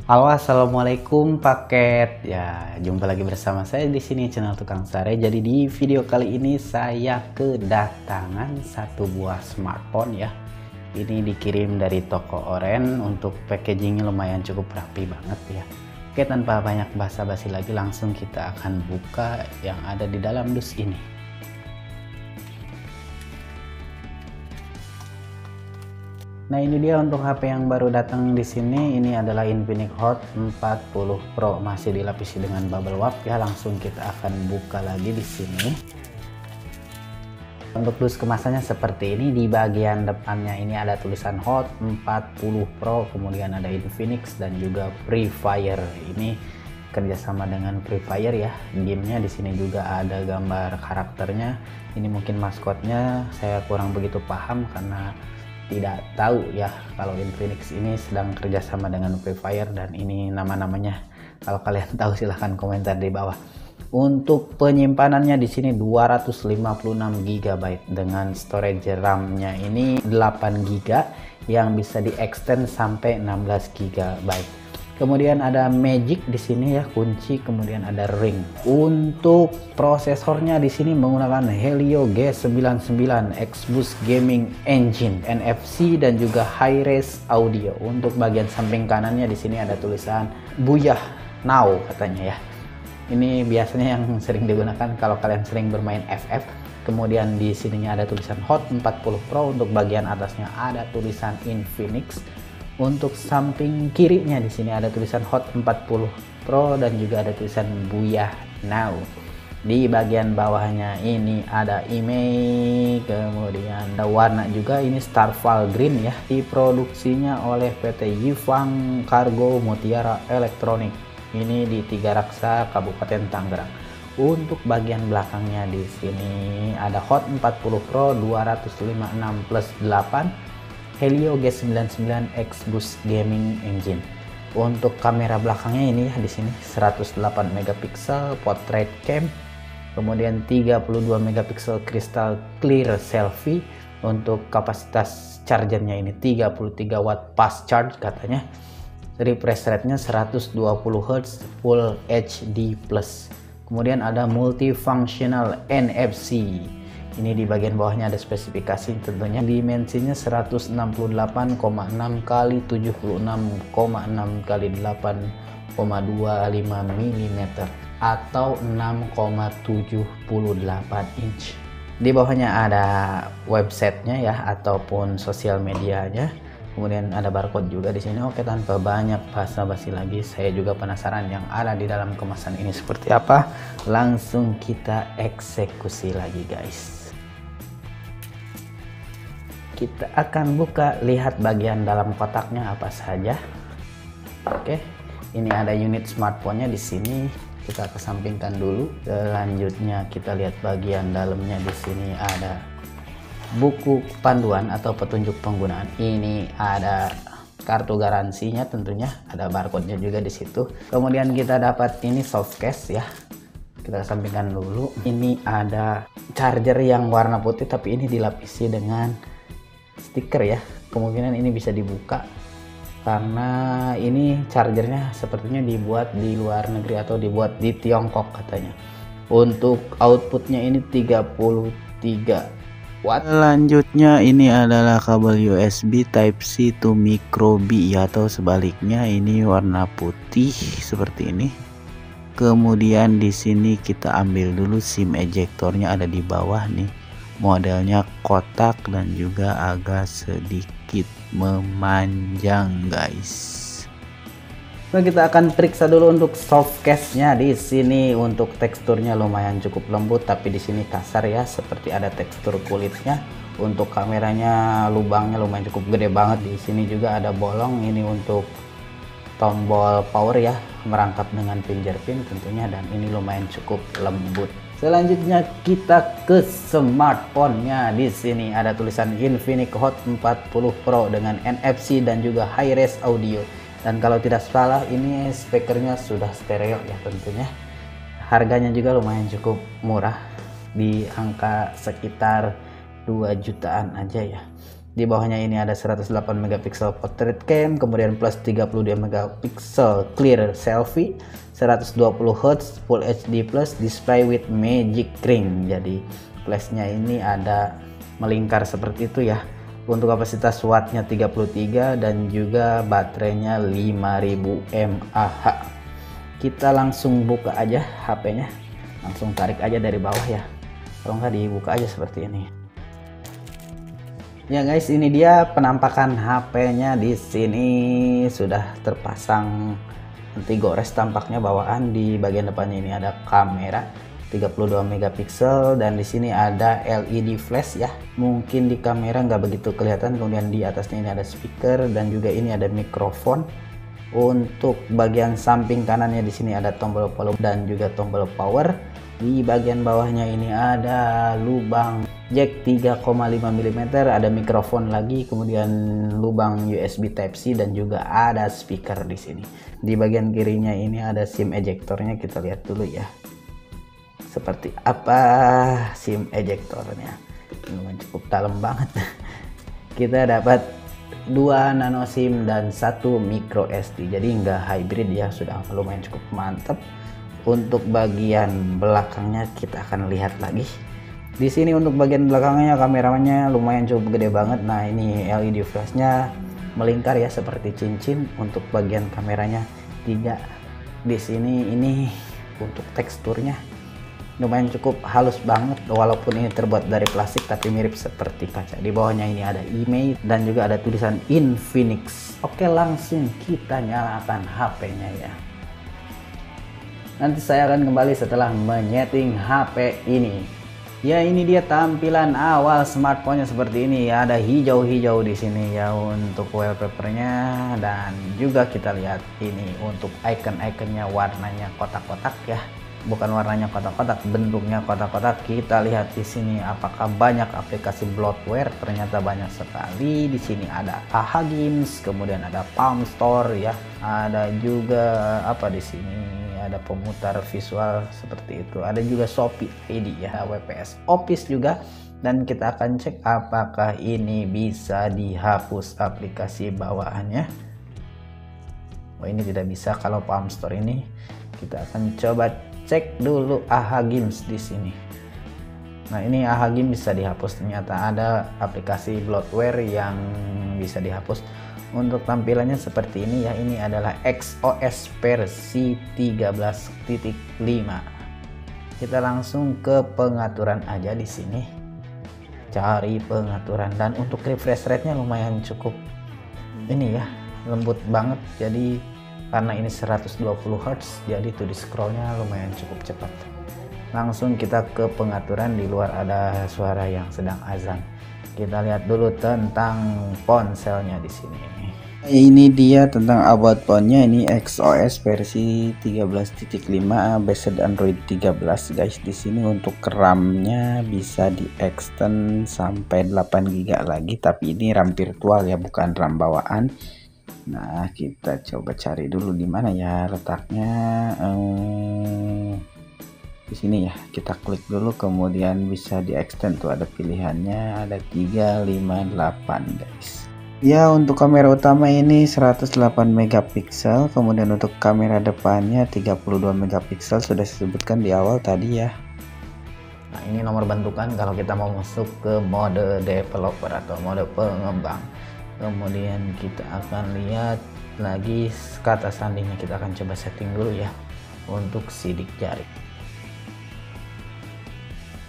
Halo, assalamualaikum paket. Ya, jumpa lagi bersama saya di sini channel Tukang Sare. Jadi di video kali ini saya kedatangan satu buah smartphone ya. Ini dikirim dari toko Oren. Untuk packagingnya lumayan cukup rapi banget ya. Oke, tanpa banyak basa-basi lagi langsung kita akan buka yang ada di dalam dus ini. Nah, ini dia untuk HP yang baru datang di sini. Ini adalah Infinix Hot 40 Pro, masih dilapisi dengan bubble wrap ya. Langsung kita akan buka lagi di sini. Untuk dus kemasannya seperti ini. Di bagian depannya ini ada tulisan Hot 40 Pro, kemudian ada Infinix dan juga Free Fire. Ini kerjasama dengan Free Fire ya. Gamenya di sini juga ada gambar karakternya. Ini mungkin maskotnya, saya kurang begitu paham karena tidak tahu ya kalau Infinix ini sedang kerjasama dengan Free Fire, dan ini nama-namanya kalau kalian tahu silahkan komentar di bawah. Untuk penyimpanannya di sini 256 GB dengan storage RAM-nya ini 8 GB yang bisa di-extend sampai 16 GB. Kemudian ada magic di sini ya, kunci, kemudian ada ring. Untuk prosesornya di sini menggunakan Helio G99 X-Boost Gaming Engine, NFC dan juga high-res audio. Untuk bagian samping kanannya di sini ada tulisan Booyah Now katanya ya. Ini biasanya yang sering digunakan kalau kalian sering bermain FF. Kemudian di sininya ada tulisan Hot 40 Pro, untuk bagian atasnya ada tulisan Infinix. Untuk samping kirinya di sini ada tulisan Hot 40 Pro dan juga ada tulisan Booyah Now. Di bagian bawahnya ini ada email, kemudian ada warna juga, ini Starfall Green ya. Diproduksinya oleh PT Yifang Cargo Mutiara Elektronik. Ini di Tiga Raksa, Kabupaten Tangerang. Untuk bagian belakangnya di sini ada Hot 40 Pro 256+8 Helio G99 X-Boost Gaming Engine. Untuk kamera belakangnya ini ya, di sini 108 megapiksel portrait cam, kemudian 32 megapiksel crystal clear selfie. Untuk kapasitas chargernya ini 33 watt fast charge katanya. Refresh rate-nya 120 Hz Full HD+. Kemudian ada multifunctional NFC. Ini di bagian bawahnya ada spesifikasi tentunya. Dimensinya 168,6 kali 76,6 kali 8,25 mm atau 6,78 inch. Di bawahnya ada websitenya ya ataupun sosial medianya. Kemudian ada barcode juga di sini. Oke, tanpa banyak basa-basi lagi, saya juga penasaran yang ada di dalam kemasan ini seperti apa. Langsung kita eksekusi lagi guys. Kita akan buka, lihat bagian dalam kotaknya apa saja. Oke, ini ada unit smartphone-nya di sini. Kita kesampingkan dulu. Selanjutnya kita lihat bagian dalamnya. Di sini ada buku panduan atau petunjuk penggunaan. Ini ada kartu garansinya tentunya, ada barcode-nya juga di situ. Kemudian kita dapat ini soft case ya. Kita kesampingkan dulu. Ini ada charger yang warna putih tapi ini dilapisi dengan stiker ya. Kemungkinan ini bisa dibuka karena ini chargernya sepertinya dibuat di luar negeri atau dibuat di Tiongkok katanya. Untuk outputnya ini 33 watt. Selanjutnya ini adalah kabel USB Type C to micro B ya, atau sebaliknya, ini warna putih seperti ini. Kemudian di sini kita ambil dulu SIM ejectornya, ada di bawah nih. Modelnya kotak dan juga agak sedikit memanjang guys. Nah, kita akan periksa dulu untuk soft case-nya di sini. Untuk teksturnya lumayan cukup lembut tapi di sini kasar ya, seperti ada tekstur kulitnya. Untuk kameranya lubangnya lumayan cukup gede banget. Di sini juga ada bolong, ini untuk tombol power ya, merangkap dengan fingerprint tentunya, dan ini lumayan cukup lembut. Selanjutnya kita ke smartphone-nya. Di sini ada tulisan Infinix Hot 40 Pro dengan NFC dan juga high-res audio. Dan kalau tidak salah ini speakernya sudah stereo ya tentunya. Harganya juga lumayan cukup murah, di angka sekitar 2 jutaan aja ya. Di bawahnya ini ada 108 megapiksel portrait cam, kemudian plus 32 megapiksel clear selfie, 120 Hz Full HD plus display with magic ring. Jadi flashnya ini ada melingkar seperti itu ya. Untuk kapasitas wattnya 33 dan juga baterainya 5000 mAh. Kita langsung buka aja HP-nya, langsung tarik aja dari bawah ya, kalau nggak dibuka aja seperti ini. Ya guys, ini dia penampakan HP-nya. Di sini sudah terpasang anti gores tampaknya bawaan. Di bagian depannya ini ada kamera 32 megapiksel dan di sini ada LED flash ya. Mungkin di kamera nggak begitu kelihatan. Kemudian di atasnya ini ada speaker dan juga ini ada mikrofon. Untuk bagian samping kanannya di sini ada tombol volume dan juga tombol power. Di bagian bawahnya ini ada lubang jack 3,5 mm, ada mikrofon lagi, kemudian lubang USB Type C dan juga ada speaker di sini. Di bagian kirinya ini ada SIM ejectornya, kita lihat dulu ya. Seperti apa SIM ejectornya? Lumayan cukup dalam banget. Kita dapat 2 nano SIM dan 1 micro SD. Jadi nggak hybrid ya, sudah lumayan cukup mantap. Untuk bagian belakangnya kita akan lihat lagi. Di sini untuk bagian belakangnya kameranya lumayan cukup gede banget. Nah, ini LED flashnya melingkar ya seperti cincin. Untuk bagian kameranya tidak. Di sini ini untuk teksturnya lumayan cukup halus banget, walaupun ini terbuat dari plastik tapi mirip seperti kaca. Di bawahnya ini ada email dan juga ada tulisan Infinix. Oke, langsung kita nyalakan HP-nya ya. Nanti saya akan kembali setelah menyeting HP ini. Ya, ini dia tampilan awal smartphone-nya seperti ini ya. Ada hijau-hijau di sini ya untuk wallpaper-nya, dan juga kita lihat ini untuk icon-iconnya warnanya kotak-kotak ya. Bukan warnanya kotak-kotak, bentuknya kotak-kotak. Kita lihat di sini apakah banyak aplikasi bloatware. Ternyata banyak sekali. Di sini ada AHA Games, kemudian ada Palm Store ya. Ada juga apa di sini? Ada pemutar visual seperti itu. Ada juga Shopee ID ya, WPS Office juga. Dan kita akan cek apakah ini bisa dihapus aplikasi bawaannya. Oh, ini tidak bisa kalau Palm Store ini. Kita akan coba cek dulu AHA Games di sini. Nah, ini AHA Games bisa dihapus. Ternyata ada aplikasi bloatware yang bisa dihapus. Untuk tampilannya seperti ini ya. Ini adalah XOS versi 13.5. Kita langsung ke pengaturan aja di sini. Cari pengaturan, dan untuk refresh rate-nya lumayan cukup ini ya, lembut banget. Jadi karena ini 120 Hz, jadi to di scrollnya lumayan cukup cepat. Langsung kita ke pengaturan. Di luar ada suara yang sedang azan. Kita lihat dulu tentang ponselnya di sini. Ini dia tentang about phone-nya. Ini XOS versi 13.5 based Android 13 guys. Di sini untuk RAM-nya bisa di extend sampai 8 GB lagi, tapi ini RAM virtual ya, bukan RAM bawaan. Nah, kita coba cari dulu di mana ya letaknya. Di sini ya, kita klik dulu, kemudian bisa di extend. Tuh ada pilihannya, ada 358 guys. Ya, untuk kamera utama ini 108 megapiksel, kemudian untuk kamera depannya 32 megapiksel, sudah disebutkan di awal tadi ya. Nah, ini nomor bentukan kalau kita mau masuk ke mode developer atau mode pengembang. Kemudian kita akan lihat lagi kata sandinya. Kita akan coba setting dulu ya untuk sidik jari.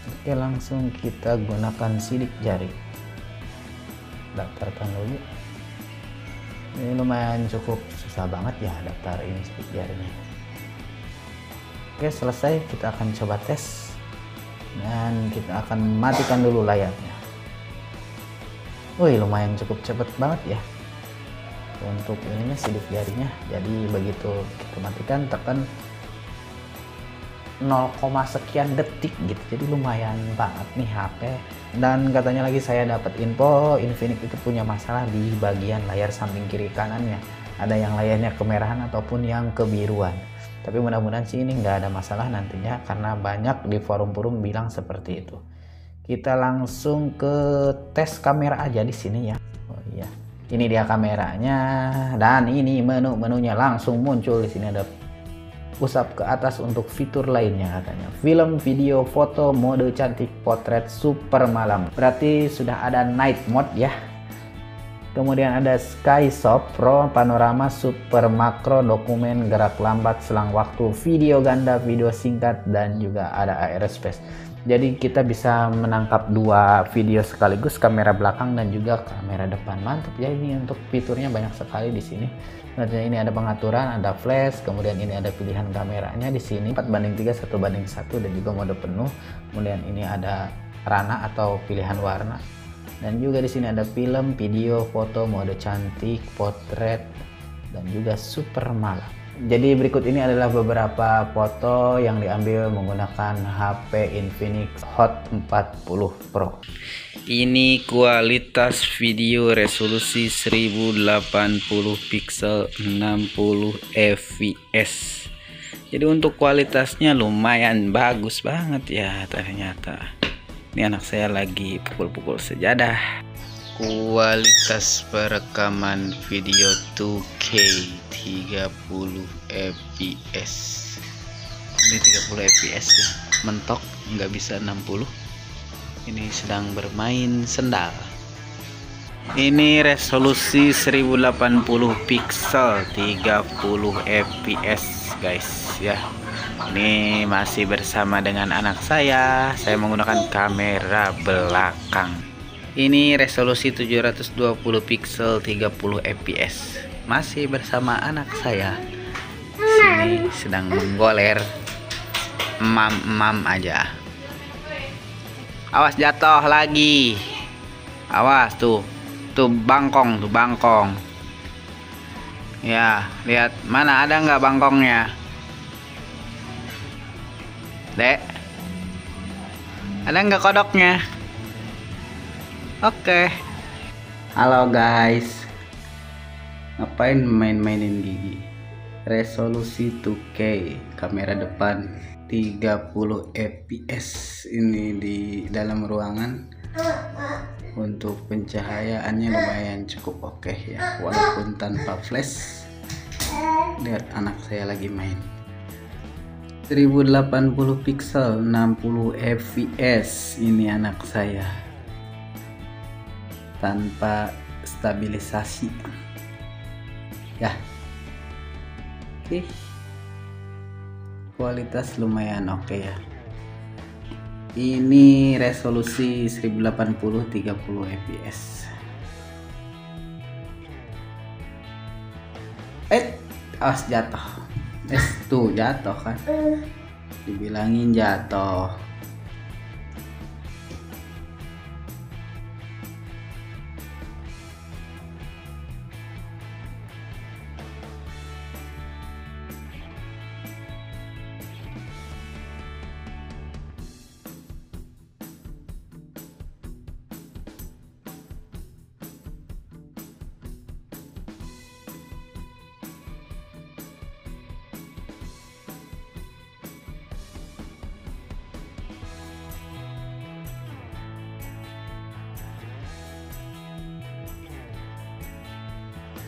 Oke, langsung kita gunakan sidik jari. Daftarkan dulu. Ini lumayan cukup susah banget ya daftar ini sidik jarinya. Oke, selesai. Kita akan coba tes dan kita akan matikan dulu layarnya. Wih, lumayan cukup cepet banget ya untuk ininya sidik jarinya. Jadi begitu kita matikan, tekan 0, sekian detik gitu. Jadi lumayan banget nih HP. Dan katanya lagi saya dapat info Infinix itu punya masalah di bagian layar samping kiri kanannya. Ada yang layarnya kemerahan ataupun yang kebiruan. Tapi mudah-mudahan sih ini nggak ada masalah nantinya, karena banyak di forum-forum bilang seperti itu. Kita langsung ke tes kamera aja di sini ya. Oh iya, ini dia kameranya dan ini menu-menunya langsung muncul di sini. Ada usap ke atas untuk fitur lainnya katanya. Film, video, foto, mode cantik, potret, super malam. Berarti sudah ada night mode ya. Kemudian ada Sky Shot Pro, panorama, super makro, dokumen, gerak lambat, selang waktu, video ganda, video singkat, dan juga ada aerospace. Jadi kita bisa menangkap dua video sekaligus, kamera belakang dan juga kamera depan. Mantap ya, ini untuk fiturnya banyak sekali di sini. Nanti ini ada pengaturan, ada flash, kemudian ini ada pilihan kameranya di sini 4:3, 1:1 dan juga mode penuh. Kemudian ini ada rana atau pilihan warna. Dan juga di sini ada film, video, foto, mode cantik, potret, dan juga super malam. Jadi berikut ini adalah beberapa foto yang diambil menggunakan HP Infinix Hot 40 Pro. Ini kualitas video resolusi 1080 pixel 60 fps. Jadi untuk kualitasnya lumayan bagus banget ya ternyata. Ini anak saya lagi pukul-pukul sejadah. Kualitas perekaman video 2K 30 fps. Ini 30 fps ya, mentok, nggak bisa 60. Ini sedang bermain sendal. Ini resolusi 1080 pixel 30 fps guys ya. Ini masih bersama dengan anak saya menggunakan kamera belakang. Ini resolusi 720 pixel 30 fps. Masih bersama anak saya. Sini sedang menggoler. Mam aja. Awas jatuh lagi. Awas tuh. Tuh bangkong, tuh bangkong. Ya, lihat mana ada nggak bangkongnya? Dek, ada nggak kodoknya? Oke. Halo guys, ngapain main-mainin gigi? Resolusi 2K, kamera depan 30 fps. Ini di dalam ruangan. Untuk pencahayaannya lumayan cukup oke ya, walaupun tanpa flash. Lihat anak saya lagi main. 1080 pixel 60 fps. Ini anak saya tanpa stabilisasi ya. Oke, kualitas lumayan oke ya. Ini resolusi 1080 30 fps. Awas jatuh. Tuh jatuh kan, dibilangin jatuh.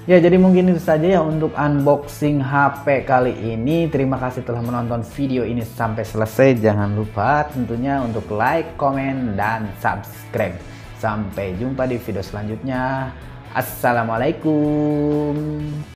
Ya, jadi mungkin itu saja ya untuk unboxing HP kali ini. Terima kasih telah menonton video ini sampai selesai. Jangan lupa tentunya untuk like, komen, dan subscribe. Sampai jumpa di video selanjutnya. Assalamualaikum.